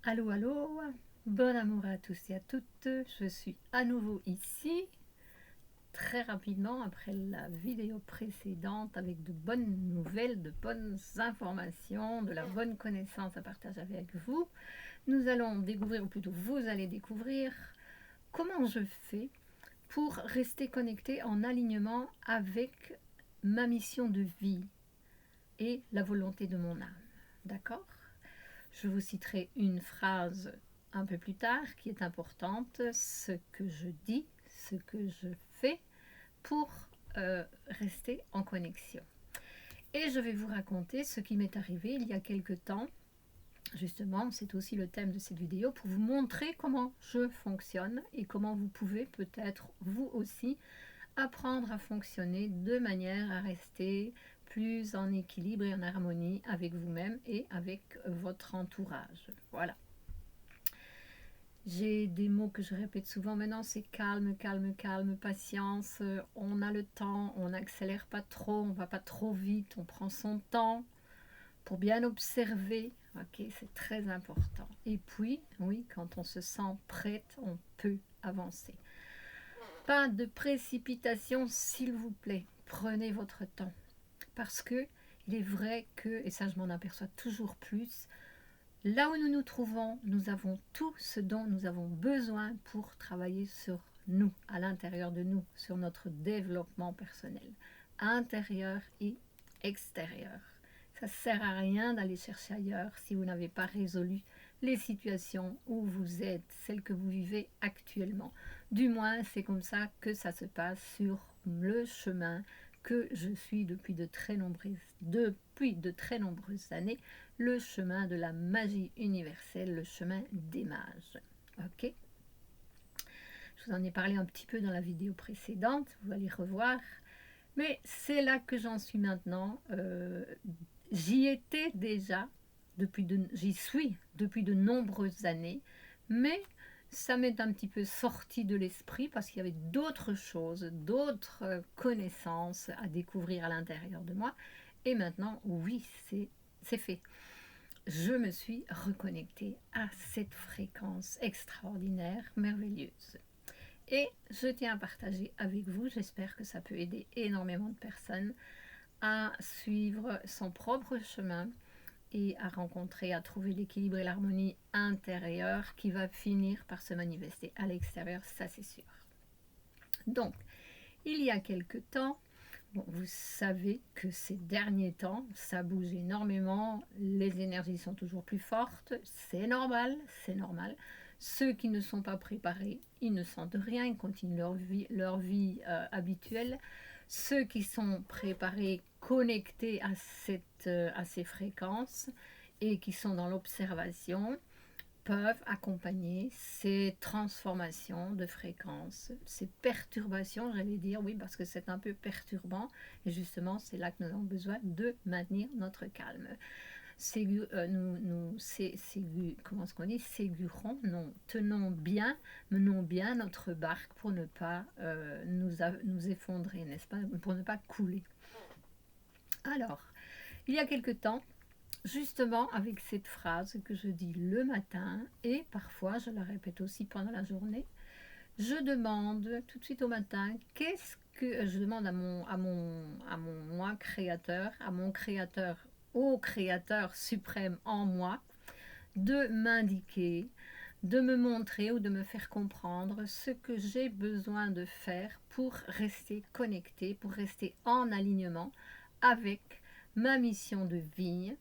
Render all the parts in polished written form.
Allô, allô, bon amour à tous et à toutes, je suis à nouveau ici, très rapidement après la vidéo précédente avec de bonnes nouvelles, de bonnes informations, de la bonne connaissance à partager avec vous. Nous allons découvrir, ou plutôt vous allez découvrir, comment je fais pour rester connecté en alignement avec ma mission de vie et la volonté de mon âme. D'accord ? Je vous citerai une phrase un peu plus tard qui est importante, ce que je dis, ce que je fais pour rester en connexion. Et je vais vous raconter ce qui m'est arrivé il y a quelque temps. Justement, c'est aussi le thème de cette vidéo pour vous montrer comment je fonctionne et comment vous pouvez peut-être vous aussi apprendre à fonctionner de manière à rester plus en équilibre et en harmonie avec vous-même et avec votre entourage. Voilà. J'ai des mots que je répète souvent maintenant, c'est calme, calme, calme, patience, on a le temps, on n'accélère pas trop, on ne va pas trop vite, on prend son temps pour bien observer, ok, c'est très important. Et puis, oui, quand on se sent prête, on peut avancer. Pas de précipitation, s'il vous plaît, prenez votre temps. Parce que il est vrai que, et ça je m'en aperçois toujours plus, là où nous nous trouvons, nous avons tout ce dont nous avons besoin pour travailler sur nous, à l'intérieur de nous, sur notre développement personnel, intérieur et extérieur. Ça ne sert à rien d'aller chercher ailleurs si vous n'avez pas résolu les situations où vous êtes, celles que vous vivez actuellement. Du moins, c'est comme ça que ça se passe sur le chemin que je suis depuis de très nombreuses années, le chemin de la magie universelle, le chemin des mages. Ok ? Je vous en ai parlé un petit peu dans la vidéo précédente, vous allez revoir. Mais c'est là que j'en suis maintenant. J'y étais déjà, j'y suis depuis de nombreuses années, mais ça m'est un petit peu sorti de l'esprit parce qu'il y avait d'autres choses, d'autres connaissances à découvrir à l'intérieur de moi. Et maintenant, oui, c'est fait. Je me suis reconnectée à cette fréquence extraordinaire, merveilleuse. Et je tiens à partager avec vous, j'espère que ça peut aider énormément de personnes à suivre son propre chemin et à rencontrer, à trouver l'équilibre et l'harmonie intérieure qui va finir par se manifester à l'extérieur, ça c'est sûr. Donc, il y a quelque temps, bon, vous savez que ces derniers temps, ça bouge énormément, les énergies sont toujours plus fortes, c'est normal, c'est normal. Ceux qui ne sont pas préparés, ils ne sentent rien, ils continuent leur vie habituelle. Ceux qui sont préparés, connectés à ces fréquences et qui sont dans l'observation, peuvent accompagner ces transformations de fréquences, ces perturbations, j'allais dire, oui, parce que c'est un peu perturbant, et justement, c'est là que nous avons besoin de maintenir notre calme. Comment est-ce qu'on dit, ségurons, non, menons bien notre barque pour ne pas nous effondrer, n'est-ce pas, pour ne pas couler. Alors, il y a quelque temps, justement avec cette phrase que je dis le matin et parfois je la répète aussi pendant la journée, je demande tout de suite au matin qu'est-ce que je demande à mon moi créateur, à mon créateur, au créateur suprême en moi, de m'indiquer, de me montrer ou de me faire comprendre ce que j'ai besoin de faire pour rester connecté, pour rester en alignement avec ma mission de vie,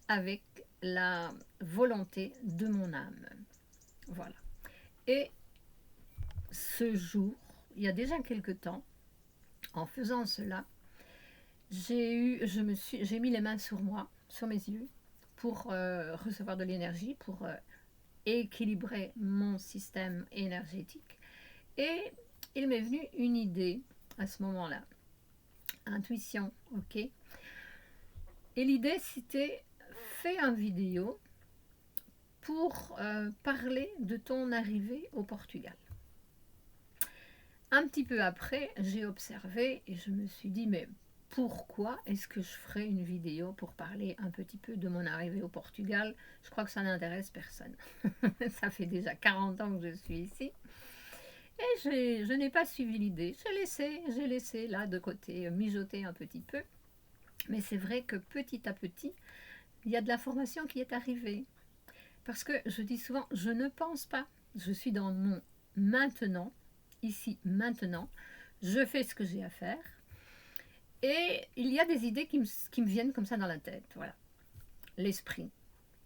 avec la volonté de mon âme. Voilà. Et ce jour, il y a déjà quelque temps, en faisant cela, j'ai mis les mains sur moi, sur mes yeux, pour recevoir de l'énergie, pour équilibrer mon système énergétique. Et il m'est venu une idée à ce moment-là. Intuition, ok. Et l'idée, c'était fais une vidéo pour parler de ton arrivée au Portugal. Un petit peu après, j'ai observé et je me suis dit, mais pourquoi est-ce que je ferai une vidéo pour parler un petit peu de mon arrivée au Portugal? Je crois que ça n'intéresse personne. Ça fait déjà 40 ans que je suis ici. Et je n'ai pas suivi l'idée. J'ai laissé là de côté, mijoter un petit peu. Mais c'est vrai que petit à petit, il y a de l'information qui est arrivée. Parce que je dis souvent, je ne pense pas. Je suis dans mon maintenant, ici, maintenant. Je fais ce que j'ai à faire. Et il y a des idées qui me viennent comme ça dans la tête. Voilà. L'esprit,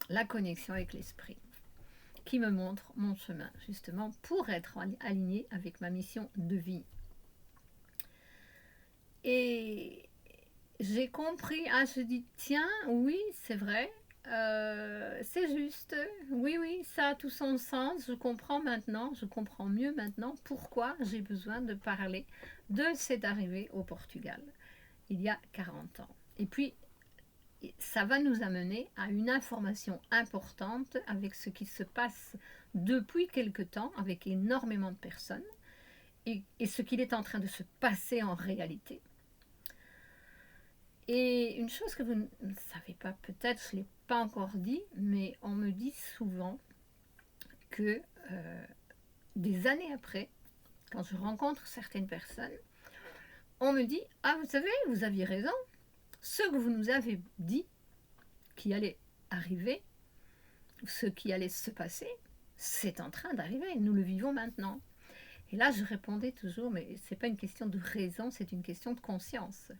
la connexion avec l'esprit, qui me montre mon chemin, justement, pour être aligné avec ma mission de vie. Et j'ai compris, je dis, tiens, oui, c'est vrai, c'est juste, oui, oui, ça a tout son sens, je comprends maintenant, je comprends mieux maintenant pourquoi j'ai besoin de parler de cette arrivée au Portugal, il y a 40 ans. Et puis, ça va nous amener à une information importante avec ce qui se passe depuis quelque temps, avec énormément de personnes, et ce qu'il est en train de se passer en réalité. Et une chose que vous ne savez pas, peut-être, je ne l'ai pas encore dit, mais on me dit souvent que des années après, quand je rencontre certaines personnes, on me dit « Ah, vous savez, vous aviez raison, ce que vous nous avez dit qui allait arriver, ce qui allait se passer, c'est en train d'arriver, nous le vivons maintenant. » Et là, je répondais toujours « Mais ce n'est pas une question de raison, c'est une question de conscience. »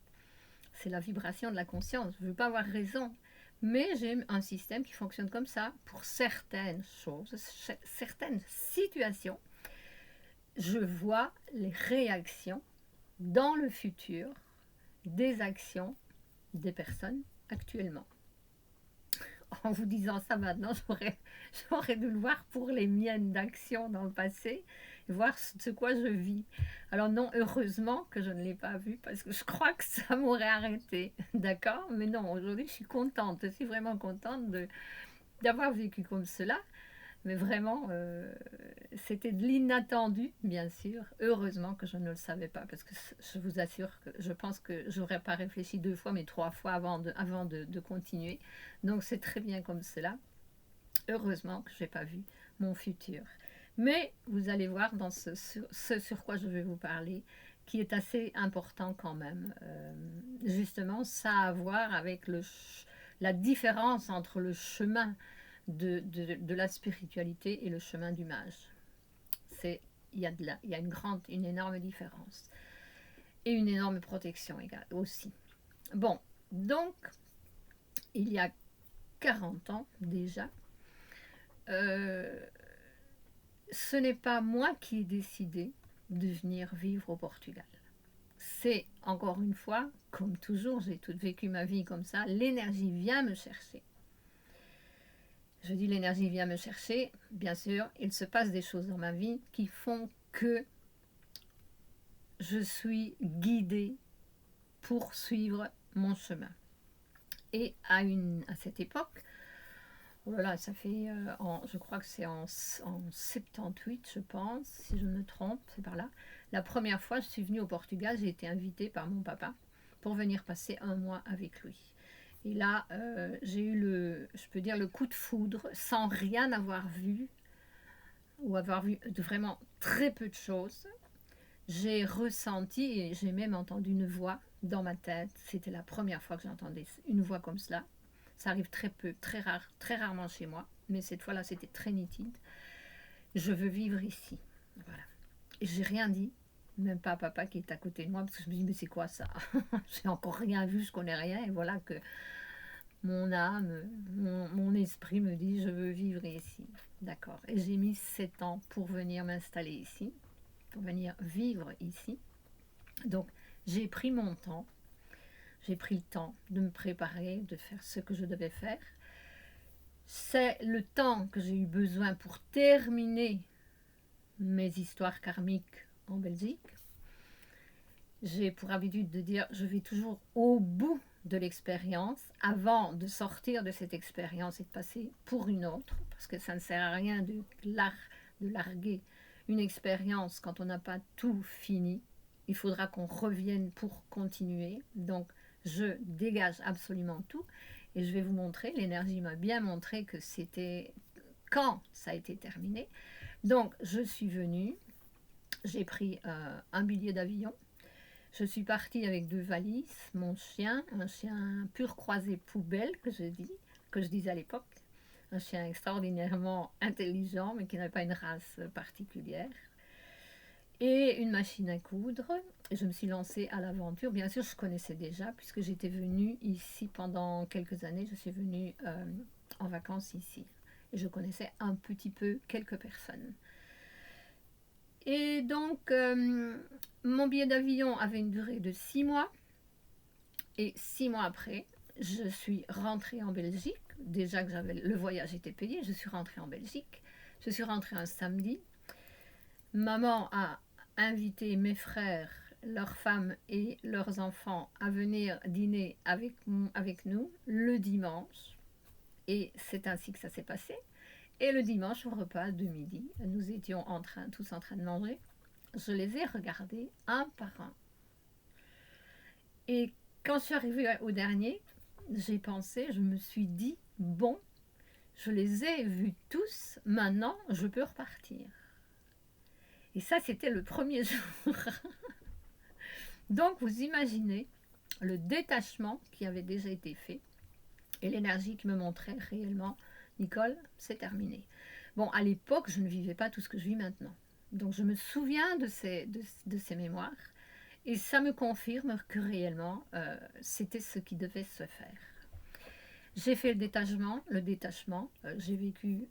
C'est la vibration de la conscience. Je ne veux pas avoir raison, mais j'ai un système qui fonctionne comme ça. Pour certaines choses, certaines situations, je vois les réactions dans le futur des actions des personnes actuellement. En vous disant ça maintenant, j'aurais dû le voir pour les miennes d'actions dans le passé, voir ce quoi je vis. Alors non, heureusement que je ne l'ai pas vu, parce que je crois que ça m'aurait arrêté, d'accord? Mais non, aujourd'hui, je suis contente, je suis vraiment contente d'avoir vécu comme cela. Mais vraiment, c'était de l'inattendu, bien sûr. Heureusement que je ne le savais pas, parce que je vous assure que je pense que je n'aurais pas réfléchi 2 fois, mais 3 fois avant de continuer. Donc c'est très bien comme cela. Heureusement que je n'ai pas vu mon futur. Mais vous allez voir dans ce sur quoi je vais vous parler, qui est assez important quand même. Justement, ça a à voir avec la différence entre le chemin de la spiritualité et le chemin du mage. Il y a une énorme différence. Et une énorme protection aussi. Bon, donc, il y a 40 ans déjà, ce n'est pas moi qui ai décidé de venir vivre au Portugal. C'est, encore une fois, comme toujours, j'ai tout vécu ma vie comme ça, l'énergie vient me chercher. Je dis l'énergie vient me chercher, bien sûr, il se passe des choses dans ma vie qui font que je suis guidée pour suivre mon chemin. Et à cette époque, oh là là, ça fait, je crois que c'est en 78, je pense, si je me trompe, c'est par là. La première fois, je suis venue au Portugal, j'ai été invitée par mon papa pour venir passer 1 mois avec lui. Et là, j'ai eu je peux dire, le coup de foudre, sans rien avoir vu, ou avoir vu vraiment très peu de choses. J'ai ressenti, et j'ai même entendu une voix dans ma tête. C'était la première fois que j'entendais une voix comme cela. Ça arrive très peu, très rarement chez moi, mais cette fois-là, c'était très nitide. Je veux vivre ici. Voilà. Et j'ai rien dit, même pas à papa qui est à côté de moi, parce que je me dis, mais c'est quoi ça? J'ai encore rien vu, je connais rien, et voilà que mon âme, mon esprit me dit, je veux vivre ici. D'accord. Et j'ai mis 7 ans pour venir m'installer ici, pour venir vivre ici. Donc, j'ai pris mon temps. J'ai pris le temps de me préparer, de faire ce que je devais faire. C'est le temps que j'ai eu besoin pour terminer mes histoires karmiques en Belgique. J'ai pour habitude de dire, je vais toujours au bout de l'expérience avant de sortir de cette expérience et de passer pour une autre, parce que ça ne sert à rien de larguer une expérience quand on n'a pas tout fini. Il faudra qu'on revienne pour continuer. Donc, je dégage absolument tout. Et je vais vous montrer, l'énergie m'a bien montré que c'était quand ça a été terminé. Donc, je suis venue, j'ai pris un billet d'avion. Je suis partie avec 2 valises, mon chien, un chien pur croisé poubelle que je disais à l'époque, un chien extraordinairement intelligent mais qui n'avait pas une race particulière, et une machine à coudre. Et je me suis lancée à l'aventure. Bien sûr, je connaissais déjà puisque j'étais venue ici pendant quelques années. Je suis venue en vacances ici et je connaissais un petit peu quelques personnes. Et donc, mon billet d'avion avait une durée de 6 mois. Et 6 mois après, je suis rentrée en Belgique. Déjà que le voyage était payé, je suis rentrée en Belgique. Je suis rentrée un samedi. Maman a invité mes frères, leurs femmes et leurs enfants à venir dîner avec nous le dimanche. Et c'est ainsi que ça s'est passé. Et le dimanche, au repas de midi, nous étions tous en train de manger. Je les ai regardés un par un. Et quand je suis arrivée au dernier, je me suis dit, bon, je les ai vus tous, maintenant je peux repartir. Et ça, c'était le premier jour. Donc, vous imaginez le détachement qui avait déjà été fait et l'énergie qui me montrait réellement, Nicole, c'est terminé. Bon, à l'époque, je ne vivais pas tout ce que je vis maintenant. Donc, je me souviens de ces mémoires et ça me confirme que réellement, c'était ce qui devait se faire. J'ai fait le détachement, j'ai vécu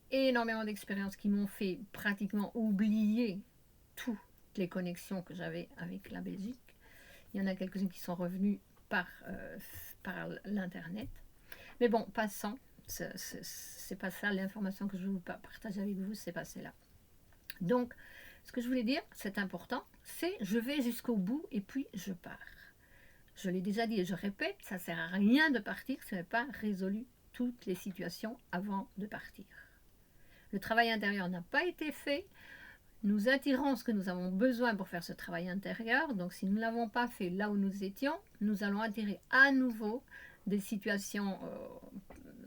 énormément d'expériences qui m'ont fait pratiquement oublier toutes les connexions que j'avais avec la Belgique. Il y en a quelques-unes qui sont revenues par l'internet. Mais bon, passons, c'est pas ça l'information que je veux partager avec vous, c'est pas celle-là. Donc, ce que je voulais dire, c'est important, c'est je vais jusqu'au bout et puis je pars. Je l'ai déjà dit et je répète, ça ne sert à rien de partir si on n'a pas résolu toutes les situations avant de partir. Le travail intérieur n'a pas été fait. Nous attirons ce que nous avons besoin pour faire ce travail intérieur. Donc si nous ne l'avons pas fait là où nous étions, nous allons attirer à nouveau des situations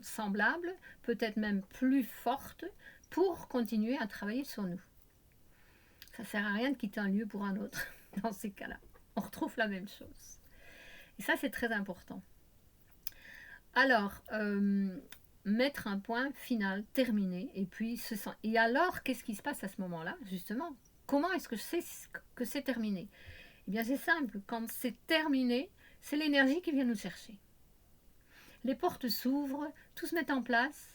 semblables, peut-être même plus fortes, pour continuer à travailler sur nous. Ça ne sert à rien de quitter un lieu pour un autre dans ces cas-là. On retrouve la même chose. Et ça, c'est très important. Alors, mettre un point final, terminé, et puis et alors, qu'est-ce qui se passe à ce moment-là, justement? Comment est-ce que je sais que c'est terminé? Eh bien, c'est simple. Quand c'est terminé, c'est l'énergie qui vient nous chercher. Les portes s'ouvrent, tout se met en place,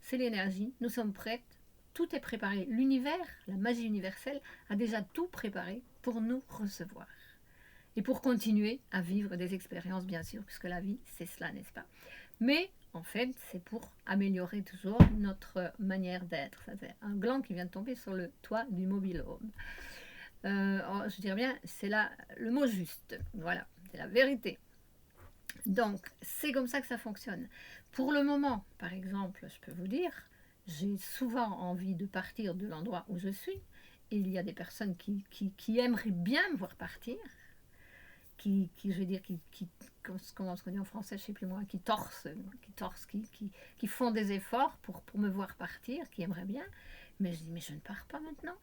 c'est l'énergie, nous sommes prêtes, tout est préparé. L'univers, la magie universelle, a déjà tout préparé pour nous recevoir. Et pour continuer à vivre des expériences, bien sûr, puisque la vie, c'est cela, n'est-ce pas? Mais, en fait, c'est pour améliorer toujours notre manière d'être. Ça, c'est un gland qui vient de tomber sur le toit du mobil-home. Je dirais bien, c'est là le mot juste. Voilà, c'est la vérité. Donc, c'est comme ça que ça fonctionne. Pour le moment, par exemple, je peux vous dire, j'ai souvent envie de partir de l'endroit où je suis. Et il y a des personnes qui aimeraient bien me voir partir, je veux dire, comment on dit en français, je ne sais plus moi, qui font des efforts pour me voir partir, qui aimeraient bien. Mais je dis, mais je ne pars pas maintenant.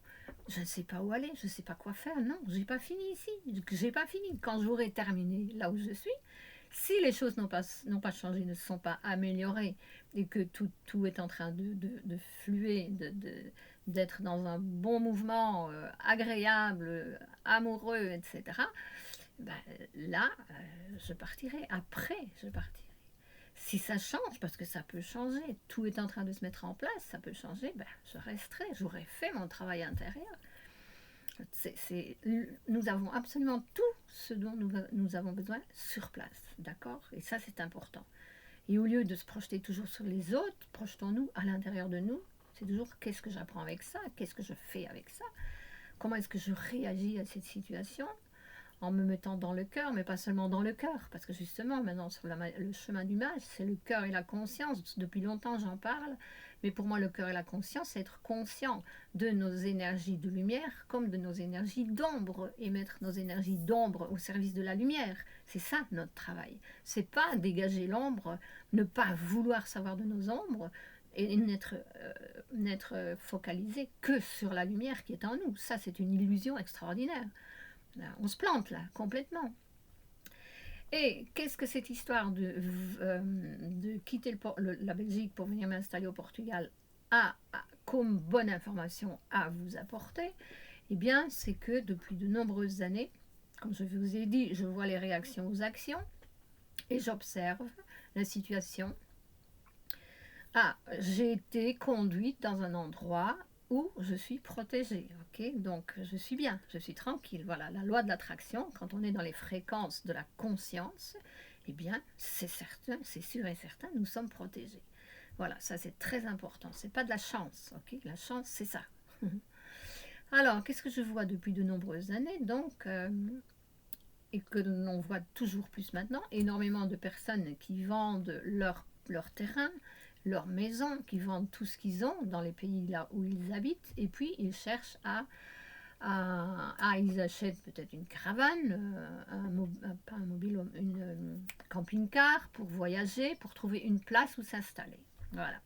Je ne sais pas où aller, je ne sais pas quoi faire. Non, je n'ai pas fini ici. Je n'ai pas fini. Quand j'aurai terminé là où je suis, si les choses n'ont pas changé, ne se sont pas améliorées et que tout est en train de fluer, d'être dans un bon mouvement agréable, amoureux, etc., ben, là, je partirai. Après, je partirai. Si ça change, parce que ça peut changer, tout est en train de se mettre en place, ça peut changer, ben, je resterai, j'aurai fait mon travail intérieur. Nous avons absolument tout ce dont nous avons besoin sur place, d'accord? Et ça, c'est important. Et au lieu de se projeter toujours sur les autres, projetons-nous à l'intérieur de nous. C'est toujours qu'est-ce que j'apprends avec ça, qu'est-ce que je fais avec ça, comment est-ce que je réagis à cette situation, en me mettant dans le cœur, mais pas seulement dans le cœur, parce que justement, maintenant, sur le chemin du mage, c'est le cœur et la conscience. Depuis longtemps, j'en parle, mais pour moi, le cœur et la conscience, c'est être conscient de nos énergies de lumière comme de nos énergies d'ombre, et mettre nos énergies d'ombre au service de la lumière. C'est ça, notre travail. C'est pas dégager l'ombre, ne pas vouloir savoir de nos ombres, et n'être focalisé que sur la lumière qui est en nous. Ça, c'est une illusion extraordinaire. Là, on se plante là, complètement. Et qu'est-ce que cette histoire de quitter la Belgique pour venir m'installer au Portugal a comme bonne information à vous apporter? Eh bien, c'est que depuis de nombreuses années, comme je vous ai dit, je vois les réactions aux actions et j'observe la situation. J'ai été conduite dans un endroit où je suis protégée, ok? Donc je suis bien, je suis tranquille. Voilà, la loi de l'attraction, quand on est dans les fréquences de la conscience, eh bien c'est certain, c'est sûr et certain, nous sommes protégés. Voilà, ça c'est très important, c'est pas de la chance, ok? La chance c'est ça. Alors, qu'est-ce que je vois depuis de nombreuses années, donc, et que l'on voit toujours plus maintenant, énormément de personnes qui vendent leur terrain, leur maison, qui vendent tout ce qu'ils ont dans les pays là où ils habitent, et puis ils cherchent ils achètent peut-être une caravane, pas un mobile, une camping-car pour voyager, pour trouver une place où s'installer. Voilà.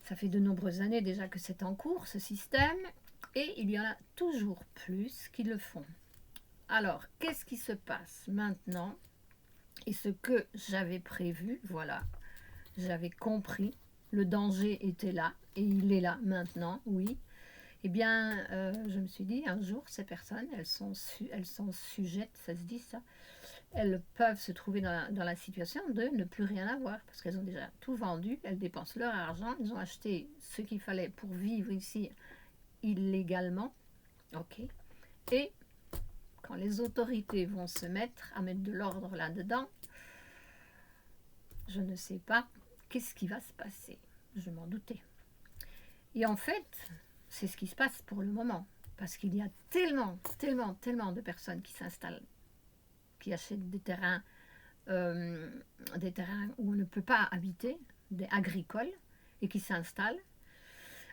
Ça fait de nombreuses années déjà que c'est en cours, ce système, et il y en a toujours plus qui le font. Alors, qu'est-ce qui se passe maintenant? Et ce que j'avais prévu, voilà, j'avais compris, le danger était là, et il est là maintenant, oui. Eh bien, je me suis dit, un jour, ces personnes, elles sont sujettes, ça se dit ça, elles peuvent se trouver dans la situation de ne plus rien avoir, parce qu'elles ont déjà tout vendu, elles dépensent leur argent, elles ont acheté ce qu'il fallait pour vivre ici illégalement, ok, et quand les autorités vont se mettre à mettre de l'ordre là-dedans, je ne sais pas qu'est-ce qui va se passer. Je m'en doutais. Et en fait, c'est ce qui se passe pour le moment. Parce qu'il y a tellement de personnes qui s'installent, qui achètent des terrains où on ne peut pas habiter, des agricoles, et qui s'installent,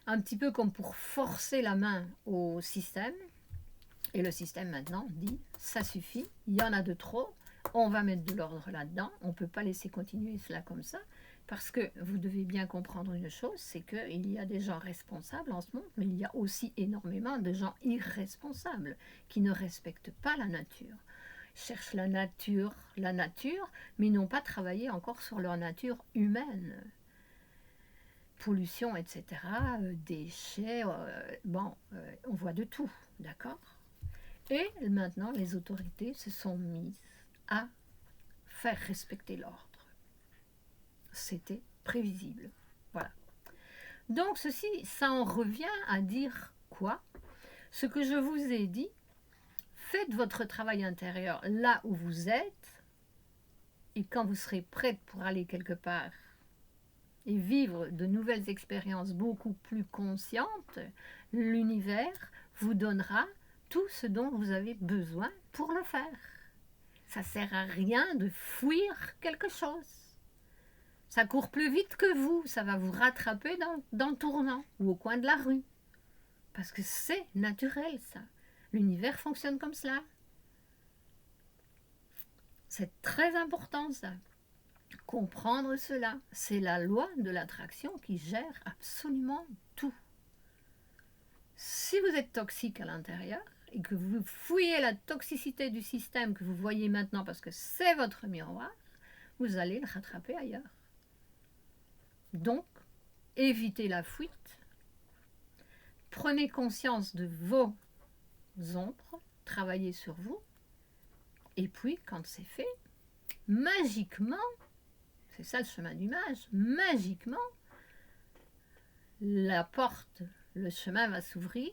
un petit peu comme pour forcer la main au système. Et le système maintenant dit, ça suffit, il y en a de trop, on va mettre de l'ordre là-dedans, on ne peut pas laisser continuer cela comme ça, parce que vous devez bien comprendre une chose, c'est qu'il y a des gens responsables en ce monde, mais il y a aussi énormément de gens irresponsables qui ne respectent pas la nature, cherchent la nature, mais n'ont pas travaillé encore sur leur nature humaine. Pollution, etc., déchets, on voit de tout, d'accord? Et maintenant, les autorités se sont mises à faire respecter l'ordre. C'était prévisible. Voilà. Donc, ceci, ça en revient à dire quoi? Ce que je vous ai dit, faites votre travail intérieur là où vous êtes, et quand vous serez prête pour aller quelque part et vivre de nouvelles expériences beaucoup plus conscientes, l'univers vous donnera tout ce dont vous avez besoin pour le faire. Ça ne sert à rien de fuir quelque chose. Ça court plus vite que vous, ça va vous rattraper dans le tournant ou au coin de la rue. Parce que c'est naturel, ça. L'univers fonctionne comme cela. C'est très important, ça. Comprendre cela, c'est la loi de l'attraction qui gère absolument tout. Si vous êtes toxique à l'intérieur et que vous fouillez la toxicité du système que vous voyez maintenant parce que c'est votre miroir, vous allez le rattraper ailleurs. Donc, évitez la fuite, prenez conscience de vos ombres, travaillez sur vous, et puis quand c'est fait, magiquement, c'est ça le chemin du mage, magiquement, la porte, le chemin va s'ouvrir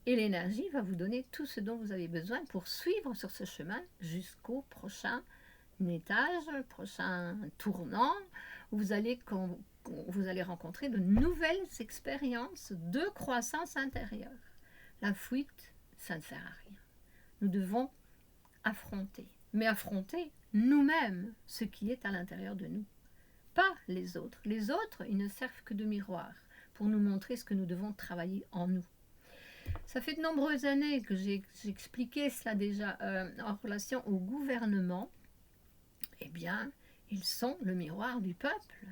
et l'énergie va vous donner tout ce dont vous avez besoin pour suivre sur ce chemin jusqu'au prochain étage, prochain tournant, où vous allez rencontrer de nouvelles expériences de croissance intérieure. La fuite, ça ne sert à rien. Nous devons affronter. Mais affronter nous-mêmes, ce qui est à l'intérieur de nous. Pas les autres. Les autres, ils ne servent que de miroir pour nous montrer ce que nous devons travailler en nous. Ça fait de nombreuses années que j'ai expliqué cela déjà en relation au gouvernement. Eh bien, ils sont le miroir du peuple.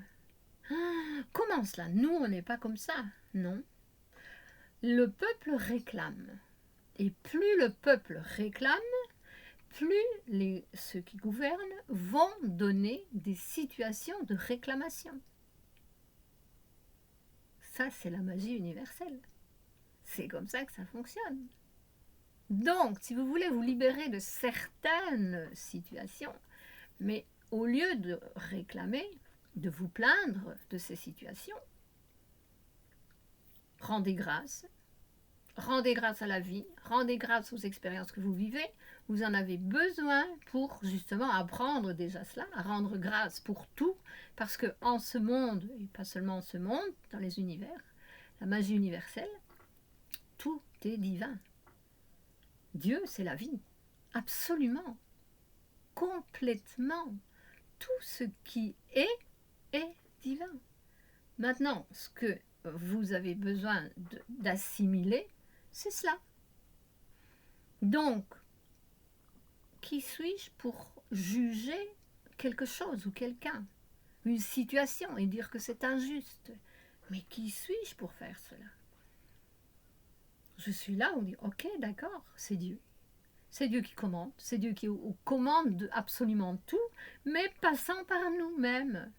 Ah, comment cela? Nous, on n'est pas comme ça. Non. Le peuple réclame. Et plus le peuple réclame, plus ceux qui gouvernent vont donner des situations de réclamation. Ça, c'est la magie universelle. C'est comme ça que ça fonctionne. Donc, si vous voulez vous libérer de certaines situations, mais au lieu de réclamer, de vous plaindre de ces situations, rendez grâce à la vie, rendez grâce aux expériences que vous vivez. Vous en avez besoin pour justement apprendre déjà cela, à rendre grâce pour tout, parce que en ce monde, et pas seulement en ce monde, dans les univers, la magie universelle, tout est divin. Dieu, c'est la vie, absolument, complètement. Tout ce qui est divin. Maintenant, ce que vous avez besoin d'assimiler, c'est cela. Donc, qui suis-je pour juger quelque chose ou quelqu'un, une situation, et dire que c'est injuste? Mais qui suis-je pour faire cela? Je suis là, on dit, ok, d'accord, c'est Dieu. C'est Dieu qui commande, c'est Dieu qui commande de absolument tout, mais passant par nous-mêmes,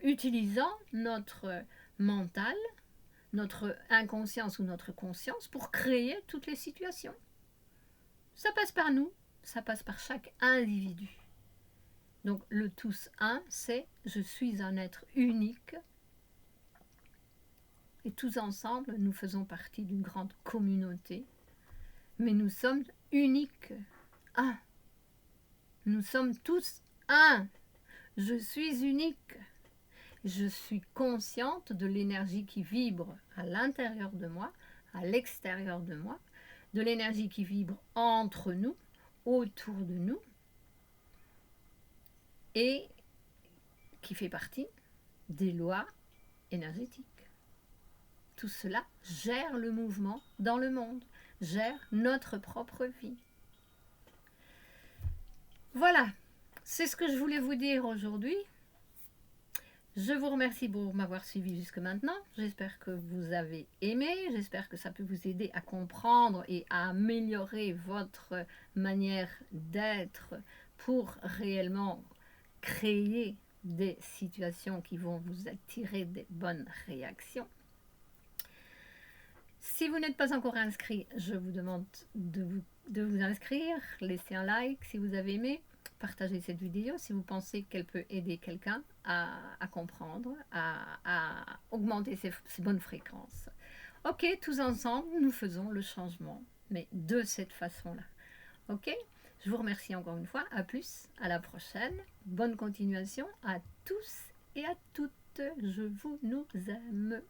utilisant notre mental, notre inconscience ou notre conscience pour créer toutes les situations. Ça passe par nous, ça passe par chaque individu. Donc le tous un, c'est je suis un être unique et tous ensemble nous faisons partie d'une grande communauté, mais nous sommes uniques, un. Nous sommes tous un. Je suis unique. Je suis consciente de l'énergie qui vibre à l'intérieur de moi, à l'extérieur de moi, de l'énergie qui vibre entre nous, autour de nous, et qui fait partie des lois énergétiques. Tout cela gère le mouvement dans le monde, gère notre propre vie. Voilà, c'est ce que je voulais vous dire aujourd'hui. Je vous remercie pour m'avoir suivi jusque maintenant. J'espère que vous avez aimé. J'espère que ça peut vous aider à comprendre et à améliorer votre manière d'être pour réellement créer des situations qui vont vous attirer des bonnes réactions. Si vous n'êtes pas encore inscrit, je vous demande de vous inscrire. Laissez un like si vous avez aimé. Partagez cette vidéo si vous pensez qu'elle peut aider quelqu'un à comprendre, à augmenter ses bonnes fréquences. Ok, tous ensemble, nous faisons le changement, mais de cette façon-là. Ok, je vous remercie encore une fois. À plus, à la prochaine. Bonne continuation à tous et à toutes. Je vous nous aime.